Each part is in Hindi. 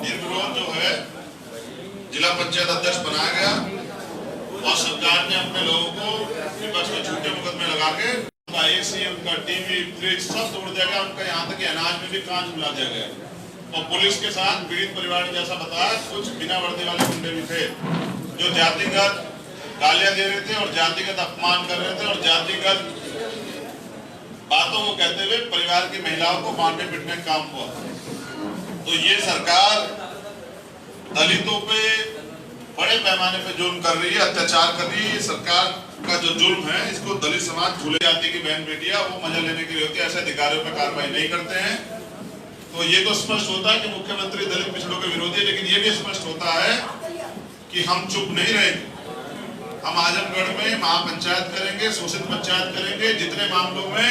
निर्विरोध जो है जिला पंचायत अध्यक्ष बनाया गया और सरकार ने अपने लोगों को विपक्ष में झूठे मुकदमे लगा के उनका एसी, उनका टीवी, फ्रिज सब तोड़ दिया गया। उनका यहाँ तक कि अनाज में भी कांच मिला दिया गया और पुलिस के साथ पीड़ित परिवार ने जैसा बताया कुछ बिना वर्दी वाले गुंडे भी थे जो जातिगत गालियां दे रहे थे और जातिगत अपमान कर रहे थे और जातिगत बातों को कहते हुए परिवार की महिलाओं को मारने पीटने का काम हुआ। तो ये सरकार दलितों पे बड़े पैमाने पे जुल्म कर रही है, अत्याचार कर रही है। ये सरकार का जो जुल्म है इसको दलित समाज झूले जाति की बहन बेटियां वो मजा लेने के लिए होती है, ऐसे अधिकारियों पर कार्रवाई नहीं करते हैं। तो ये तो स्पष्ट होता है कि मुख्यमंत्री दलित पिछड़ों के विरोधी है, लेकिन ये भी स्पष्ट होता है कि हम चुप नहीं रहेंगे। हम आजमगढ़ में महापंचायत करेंगे, शोषित पंचायत करेंगे। जितने मामलों में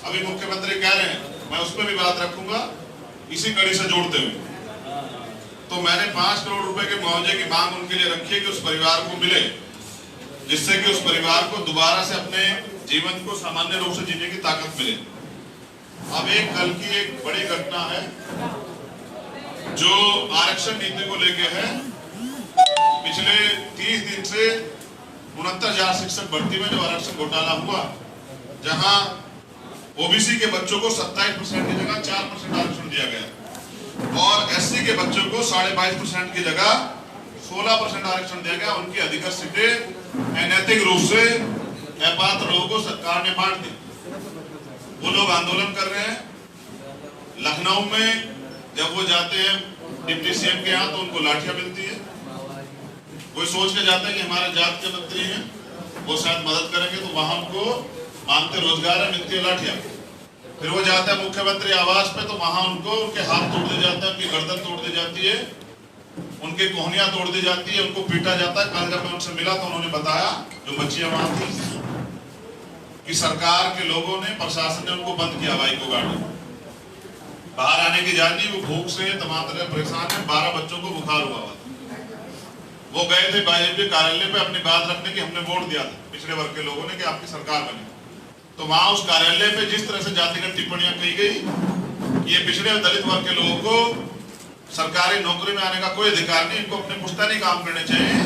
अभी मुख्यमंत्री कह रहे हैं मैं उस पर भी बात रखूंगा इसी कड़ी से जोड़ते हुए। तो मैंने 5 करोड़ रुपए के मुआवजे की मांग उनके लिए रखी है कि उस परिवार को मिले, जिससे कि उस परिवार को दोबारा से अपने जीवन को सामान्य रूप से जीने की ताकत मिले। अब एक कल की एक बड़ी घटना है जो आरक्षण नीति को लेके है। पिछले 30 दिन से 69,000 शिक्षक भर्ती में जो आरक्षण घोटाला हुआ, जहां ओबीसी के बच्चों को 27% की जगह 4% आरक्षण दिया गया और एससी के बच्चों को 22.5% की जगह 16% आरक्षण दिया गया। उनकी अधिकतर सीटें अनैतिक रूप से अपात्र लोगों को सरकार ने बांट दी। वो लोग आंदोलन कर रहे हैं। लखनऊ में जब वो जाते हैं डिप्टी सीएम के यहाँ तो उनको लाठियां मिलती है। वो सोच के जाते हैं कि हमारे जात के मंत्री हैं, वो शायद मदद करेंगे, तो वहां उनको मांगते रोजगार है, मिलती है लाठियां। फिर वो जाता है मुख्यमंत्री आवास पे तो वहां उनको उनके हाथ तोड़ दिए जाते हैं, उनकी गर्दन तोड़ दी जाती है, उनकी कोहनियां तोड़ दी जाती है, उनको पीटा जाता है। कल जब मैं उनसे मिला तो उन्होंने बताया जो बच्चियां वहां थी कि सरकार के लोगों ने, प्रशासन ने उनको बंद किया बाइक को गाड़ी बाहर आने की जानी। वो भूख से तमाम तरह परेशान है। 12 बच्चों को बुखार हुआ। वो गए थे बीजेपी कार्यालय पे अपनी बात रखने की, हमने वोट दिया था पिछड़े वर्ग के लोगों ने कि आपकी सरकार बने। तो वहां उस कार्यालय पे जिस तरह से जातिगत टिप्पणियां की गई, ये पिछड़े और दलित वर्ग के लोगों को सरकारी नौकरी में आने का कोई अधिकार नहीं, इनको अपने पुश्तैनी काम करने चाहिए।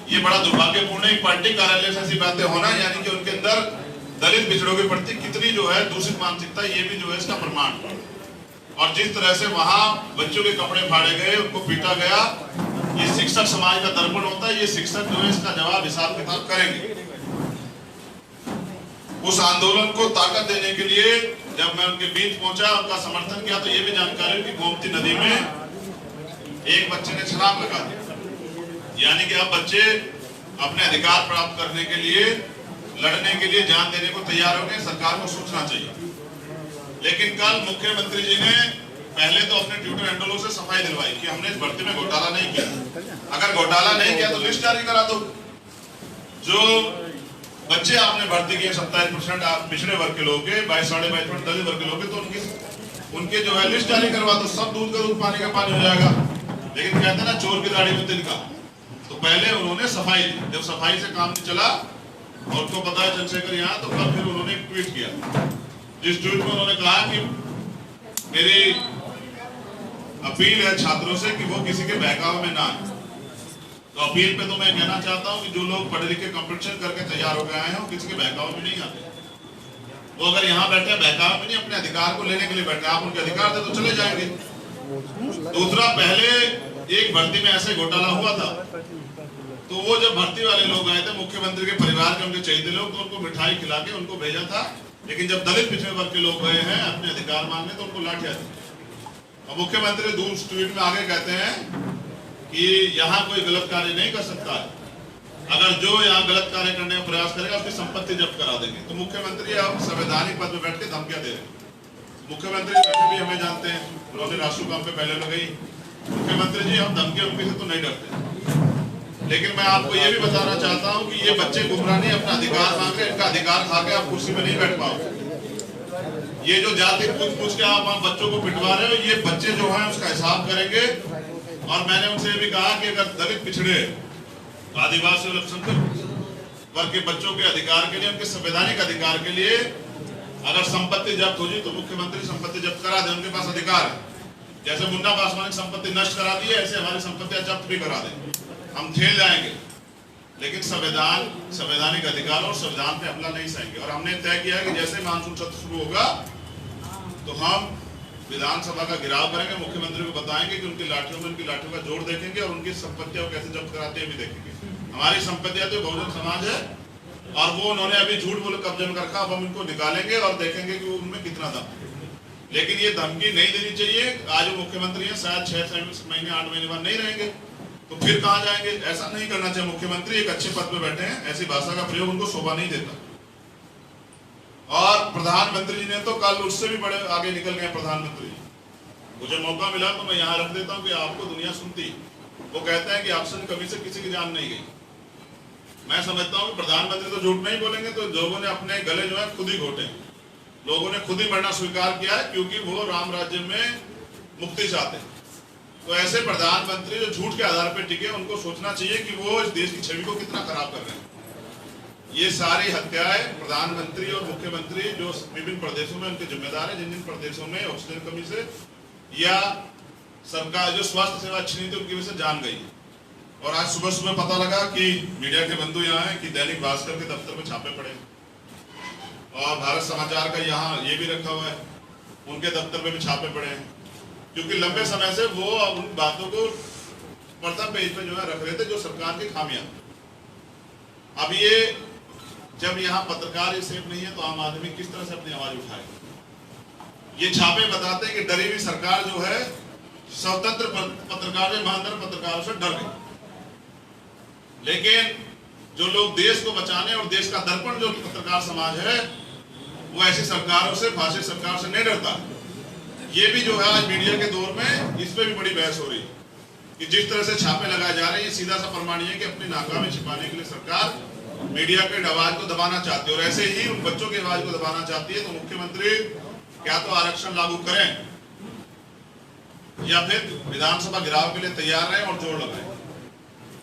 ये बड़ा दुर्भाग्यपूर्ण है। एक पार्टी कार्यालय से ऐसी बातें होना, यानी कि उनके अंदर दलित पिछड़ों के प्रति कितनी जो है दूषित मानसिकता, ये भी जो है इसका प्रमाण। और जिस तरह से वहां बच्चों के कपड़े फाड़े गए, उनको पीटा गया, ये शिक्षक समाज का दर्पण होता है। ये शिक्षक जो है इसका जवाब हिसाब किताब करेंगे। उस आंदोलन को ताकत देने के लिए जब मैं उनके बीच पहुंचा, उनका समर्थन किया, तो ये भी जानकारी कि गोमती नदी में एक बच्चे ने छलांग लगा दी। यानी कि अब बच्चे अपने अधिकार प्राप्त करने के लिए, लड़ने के लिए जान देने को तैयार हो गए। सरकार को सोचना चाहिए। लेकिन कल मुख्यमंत्री जी ने पहले तो अपने ट्विटर हैंडलों से सफाई दिलवाई कि हमने इस भर्ती में घोटाला नहीं किया। अगर घोटाला नहीं किया तो लिस्ट जारी करा दो। जो बच्चे आपने भर्ती किए 27% आप पिछड़े वर्ग के लोग के, 22-22% दलित वर्ग के लोग के, तो उनके जो है लिस्ट जारी करवा दो। सब दूध का दूध, पानी का पानी हो जाएगा। लेकिन कहते हैं ना चोर की दाढ़ी में तिनका। तो पहले उन्होंने सफाई दी। जब सफाई से काम नहीं चला और उनको पता है चंद्रशेखर यहाँ, तो कल फिर उन्होंने एक ट्वीट किया, जिस ट्वीट में उन्होंने कहा कि मेरी अपील है छात्रों से कि वो किसी के बहकावे में ना आए। तो अपील पे तो मैं कहना चाहता हूं कि जो लोग पढ़े लिखे कंपटीशन करके तैयार हो गए हैं वो किसी के बहकावे में नहीं आते। वो अगर यहाँ बैठे बहकावे में नहीं, अपने अधिकार को लेने के लिए बैठे, आप उनके अधिकार दे तो चले जाएंगे। दूसरा, पहले एक भर्ती में ऐसे घोटाला हुआ था, तो वो जब भर्ती वाले लोग आए थे, मुख्यमंत्री के परिवार के उनके चाहिए लोग, तो उनको मिठाई खिला के उनको भेजा था। लेकिन जब दलित पिछड़े वर्ग के लोग गए हैं अपने अधिकार मांगने, तो उनको लाठियां दी। और मुख्यमंत्री दूसरे ट्वीट में आगे कहते हैं कि यहाँ कोई गलत कार्य नहीं कर सकता है। अगर जो यहाँ गलत कार्य करने का प्रयास करेगा उसकी संपत्ति जब्त करा देंगे। तो मुख्यमंत्री अब संवैधानिक पद में बैठ के धमकियां दे रहे हैं। मुख्यमंत्री वैसे भी हमें जानते हैं, उन्होंने राष्ट्रीय काम पे पहले लगाई। मुख्यमंत्री जी हम धमकी उनके से तो नहीं डरते। लेकिन मैं आपको ये भी बताना चाहता हूँ कि ये बच्चे गुमराह नहीं, अपना अधिकार मांग रहे, इनका अधिकार खा के आप कुर्सी में नहीं बैठ पाओ। ये जो जाति पूछ के आप बच्चों को पिटवा रहे हो, ये बच्चे जो हैं उसका हिसाब करेंगे। और मैंने उनसे भी कहा कि अगर दलित पिछड़े आदिवासी और अल्पसंख्यक वर्ग के बच्चों के अधिकार के लिए, उनके संवैधानिक अधिकार के लिए अगर संपत्ति जब्त हो जाए तो मुख्यमंत्री संपत्ति जब्त करा दे, उनके पास अधिकार है। जैसे मुन्ना पासवान की संपत्ति नष्ट करा दी है, ऐसे हमारी संपत्तियां जब्त भी करा दें, हम झेल जाएंगे, लेकिन संवैधानिक अधिकार और संविधान पे हमला नहीं सहेंगे। और हमने तय किया है कि जैसे मानसून सत्र शुरू होगा तो हम विधानसभा का घेराव करेंगे, मुख्यमंत्री को बताएंगे कि उनकी लाठियों में उनकी लाठियों का जोड़ देखेंगे और उनकी संपत्तियां कैसे जब्त कराते हैं भी देखेंगे। हमारी संपत्तियां तो बहुजन समाज है और वो उन्होंने अभी झूठ बोल कब्जे में रखा, अब हम इनको निकालेंगे और देखेंगे कि वो उनमें कितना दम है। लेकिन ये धमकी नहीं देनी चाहिए। आज वो मुख्यमंत्री हैं, शायद 6 महीने 8 महीने बाद नहीं रहेंगे तो फिर कहाँ जाएंगे? ऐसा नहीं करना चाहिए। मुख्यमंत्री एक अच्छे पद पे बैठे हैं, ऐसी भाषा का प्रयोग उनको शोभा नहीं देता। और प्रधानमंत्री जी ने तो कल उससे भी बड़े आगे निकल गए। प्रधानमंत्री मुझे मौका मिला तो मैं यहाँ रख देता हूँ कि आपको दुनिया सुनती। वो कहते हैं कि ऑक्सीजन कमी से किसी की जान नहीं गई। मैं समझता हूँ कि प्रधानमंत्री तो झूठ नहीं बोलेंगे, तो लोगों ने अपने गले जो है खुद ही घोटे, लोगों ने खुद ही मरना स्वीकार किया है, क्योंकि वो राम राज्य में मुक्ति चाहते हैं। तो ऐसे प्रधानमंत्री जो झूठ के आधार पर टिके, उनको सोचना चाहिए कि वो इस देश की छवि को कितना खराब कर रहे हैं। ये सारी हत्याएं प्रधानमंत्री और मुख्यमंत्री जो विभिन्न प्रदेशों में उनके जिम्मेदार है, जिन जिन प्रदेशों में ऑक्सीजन कमी से या सरकार जो स्वास्थ्य सेवा अच्छी नहीं थी उनकी वजह से जान गई। और आज सुबह सुबह पता लगा कि मीडिया के बंधु यहाँ हैं कि दैनिक भास्कर के दफ्तर में छापे पड़े और भारत समाचार का यहाँ ये भी रखा हुआ है, उनके दफ्तर में भी छापे पड़े हैं, क्योंकि लंबे समय से वो उन बातों को प्रथम पेज पे जो है रख रहे थे जो सरकार की खामियां। अब ये जब यहाँ पत्रकार सेफ नहीं है तो आम आदमी किस तरह से अपनी आवाज उठाएगा? ये छापे बताते हैं कि डरी हुई सरकार जो है स्वतंत्र पत्रकारों, ईमानदार पत्रकारों से डर गई। लेकिन जो लोग देश को बचाने और देश का दर्पण जो पत्रकार समाज है, वो ऐसी सरकारों से, फासिस्ट सरकार से नहीं डरता। ये भी जो है आज मीडिया के दौर में इस पे भी बड़ी बहस हो रही है कि जिस तरह से छापे लगाए जा रहे हैं, ये सीधा सा प्रमाण है कि अपनी नाकामी छिपाने के लिए सरकार मीडिया के आवाज को दबाना चाहती है और ऐसे ही उन बच्चों की आवाज को दबाना चाहती है। तो मुख्यमंत्री क्या तो आरक्षण लागू करें या फिर विधानसभा घेराव के लिए तैयार रहें और जोर लगाएं।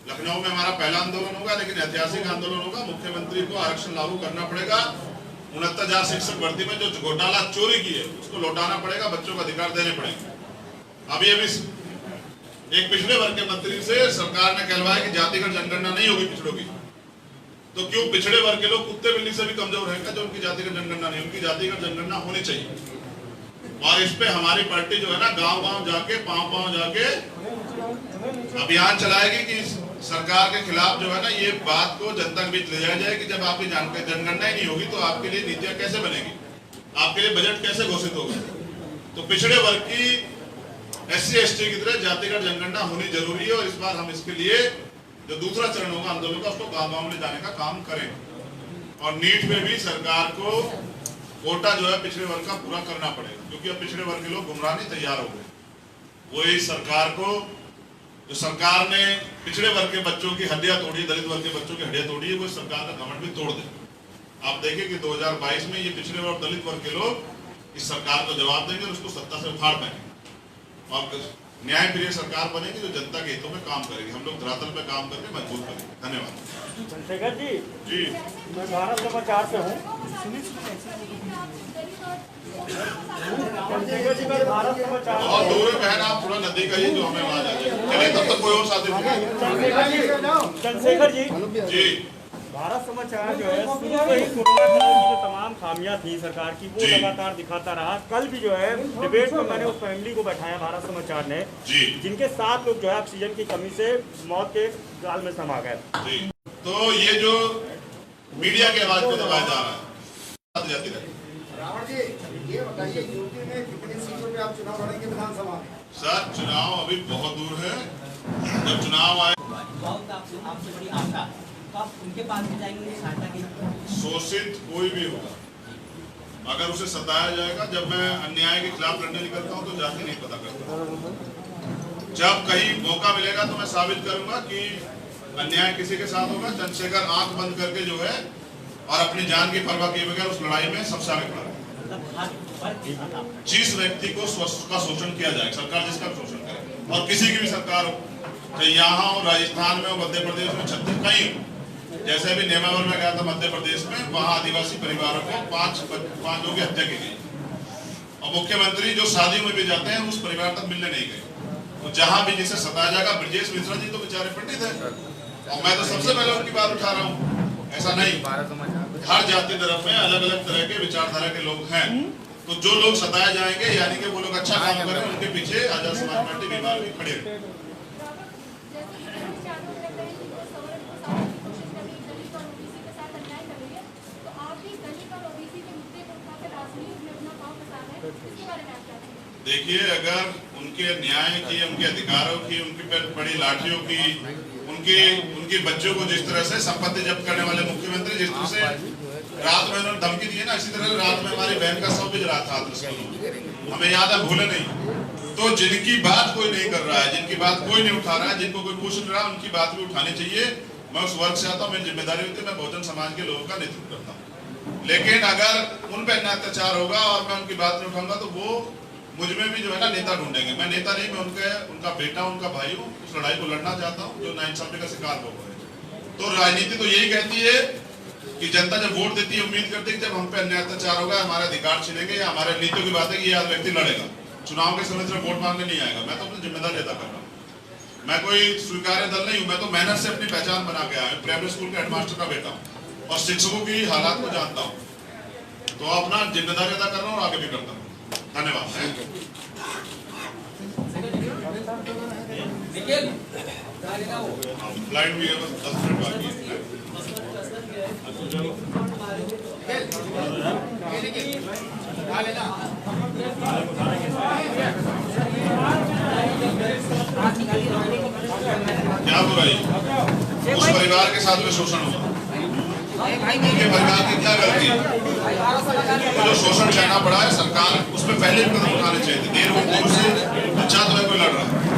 लखनऊ में हमारा पहला आंदोलन होगा, लेकिन ऐतिहासिक आंदोलन होगा। मुख्यमंत्री को आरक्षण लागू करना पड़ेगा। 69,000 शिक्षक भर्ती में जो घोटाला चोरी की है उसको लौटाना पड़ेगा, बच्चों को अधिकार देने पड़ेंगे। अभी एक पिछड़े वर्ग के मंत्री से सरकार ने कहलवाया कि जातिगत जनगणना नहीं होगी पिछड़ों की। तो क्यों पिछड़े वर्ग के लोग कुत्ते बिल्ली से भी कमजोर रहेगा जो उनकी जातिगत जनगणना नहीं? उनकी जातिगत जनगणना होनी चाहिए। और इस पे हमारी पार्टी जो है ना गांव-गांव जाके पांव जाके अभियान चलाएगी कि सरकार के खिलाफ जो है ना ये बात को जनता के बीच ले जाया जाए कि जब आपकी जनगणना ही नहीं होगी तो आपके लिए नीतियां कैसे बनेगी, आपके लिए बजट कैसे घोषित होगा। तो पिछड़े वर्ग की SC/ST की तरह जातिगत जनगणना होनी जरूरी है और इस बार हम इसके लिए जो दूसरा चरण होगा आंदोलन का उसको गांव-गांव में जाने का काम करें। और नीट में भी सरकार को कोटा जो है पिछड़े वर्ग का पूरा करना पड़ेगा, क्योंकि अब पिछड़े वर्ग के लोग गुमराह नहीं तैयार हो गए। वही सरकार को जो सरकार ने पिछड़े वर्ग के बच्चों की हड्डियां तोड़ी, दलित वर्ग के बच्चों की हड्डियां तोड़ी है, वो सरकार का घमंड भी तोड़ दे। आप देखिए कि 2022 में ये पिछड़े वर्ग दलित वर्ग के लोग इस सरकार को जवाब देंगे और उसको सत्ता से उखाड़ पाएंगे और न्याय प्रिय सरकार बनेगी जो जनता के हितों में काम करेगी। हम लोग धरातल पे काम करके मजबूत करेंगे। धन्यवाद। चंद्रशेखर जी, मैं भारत समाचार से हूँ। चंद्रशेखर जी, मैं भारत समाचार बहुत दूर है बहन, आप थोड़ा नदी का ही जो हमें आवाज आ जाए। चलिए तब तक कोई और साथी। चंद्रशेखर जी, भारत समाचार जो है शुरू से ही कोरोना काल की जो तमाम खामियां थी सरकार की वो लगातार दिखाता रहा। कल भी जो है डिबेट में मैंने उस फैमिली को बैठाया भारत समाचार ने, जिनके 7 लोग जो है ऑक्सीजन की कमी से मौत के जाल में समा गए। तो ये जो मीडिया की आवाज को दबाया जा रहा है। रावण जी, ये बताइए यूपी में कितनी सीटों पे आप चुनाव लड़ेंगे विधानसभा में? सर चुनाव अभी बहुत दूर है। जब चुनाव आए आपसे बड़ी आशा, तो आप उनके पास भी जाएंगे सहायता की? शोषित कोई भी होगा अगर उसे सताया जाएगा, जब मैं अन्याय के खिलाफ लड़ने निकलता हूँ तो जाति नहीं पता करता। जब कहीं मौका मिलेगा तो मैं साबित करूंगा कि अन्याय किसी के साथ होगा। चंद्रशेखर आंख बंद करके जो है और अपनी जान की परवाह किए बगैर उस लड़ाई में सबसे आगे खड़ा है। जिस व्यक्ति को का शोषण किया जाए, सरकार जिसका शोषण करे और किसी की भी सरकार हो, चाहे यहाँ हो, राजस्थान में हो, मध्य प्रदेश में, छत्तीसगढ़ कहीं, जैसे अभी नेमावर में गया था मध्य प्रदेश में, वहां आदिवासी परिवारों को 5 लोगों की हत्या की गई और और मुख्यमंत्री जो शादियों में भी जाते हैं उस परिवार तक मिलने नहीं गए। तो जहां भी जिसे सताया जाएगा, ब्रजेश मिश्रा जी तो बेचारे पंडित है और मैं तो सबसे पहले उनकी बात उठा रहा हूँ। ऐसा नहीं, हर जाति धर्म में अलग अलग तरह के विचारधारा के लोग हैं। तो जो लोग सताए जाएंगे यानी कि वो लोग अच्छा काम करें, उनके पीछे आजाद समाज पार्टी बीमार भी खड़े रहे। देखिए, अगर उनके न्याय की, उनके अधिकारों की, उनकी बड़ी लाठियों की, उनके बच्चों को जिस तरह से संपत्ति जब्त करने वाले मुख्यमंत्री जिस तरह से रात में उन्होंने धमकी दी है ना, इसी तरह रात में हमारी बहन का शव भी जला था, हमें याद है, भूले नहीं। तो जिनकी बात कोई नहीं कर रहा है, जिनकी बात कोई नहीं उठा रहा है, जिनको कोई पूछ नहीं रहा, उनकी बात भी उठानी चाहिए। मैं उस वर्ग से आता हूँ, मेरी जिम्मेदारी होती है, मैं बहुजन समाज के लोगों का नेतृत्व करता हूँ। लेकिन अगर उन पर अत्याचार होगा और मैं उनकी बात नहीं उठाऊंगा तो वो मुझ में भी जो है ना नेता ढूंढेंगे। मैं नेता नहीं, मैं उनका बेटा, उनका भाई हूँ। उस लड़ाई को लड़ना चाहता हूँ जो नाइंसाफी का शिकार हो गए। तो राजनीति तो यही कहती है कि जनता जब वोट देती है, उम्मीद करती है कि जब हम पे अन्याय अत्याचार होगा, हमारे अधिकार छीनेंगे या हमारे नीतियों की बात है कि ये व्यक्ति लड़ेगा, चुनाव के समय सिर्फ वोट मांगने नहीं आएगा। मैं तो अपनी जिम्मेदारी अदा कर रहा हूँ। मैं कोई स्वीकार्य दल नहीं हूँ, मैं तो मेहनत से अपनी पहचान बना के आया। प्राइमरी स्कूल के हेडमास्टर का बेटा हूँ और शिक्षकों की हालात को जानता हूँ। तो अपना जिम्मेदारी अदा कर रहा हूँ और आगे भी करता हूँ। धन्यवाद। फ्लाइट भी 10 मिनट बाकी है। क्या बुराई? उस परिवार के साथ में शोषण हुआ, उनके परिवार की क्या गलती है? तो जो शोषण सहना पड़ा है, सरकार उस पर पहले भी कदम उठाने चाहिए थे। देर हो दूर से अच्छा तो कोई लड़ रहा है।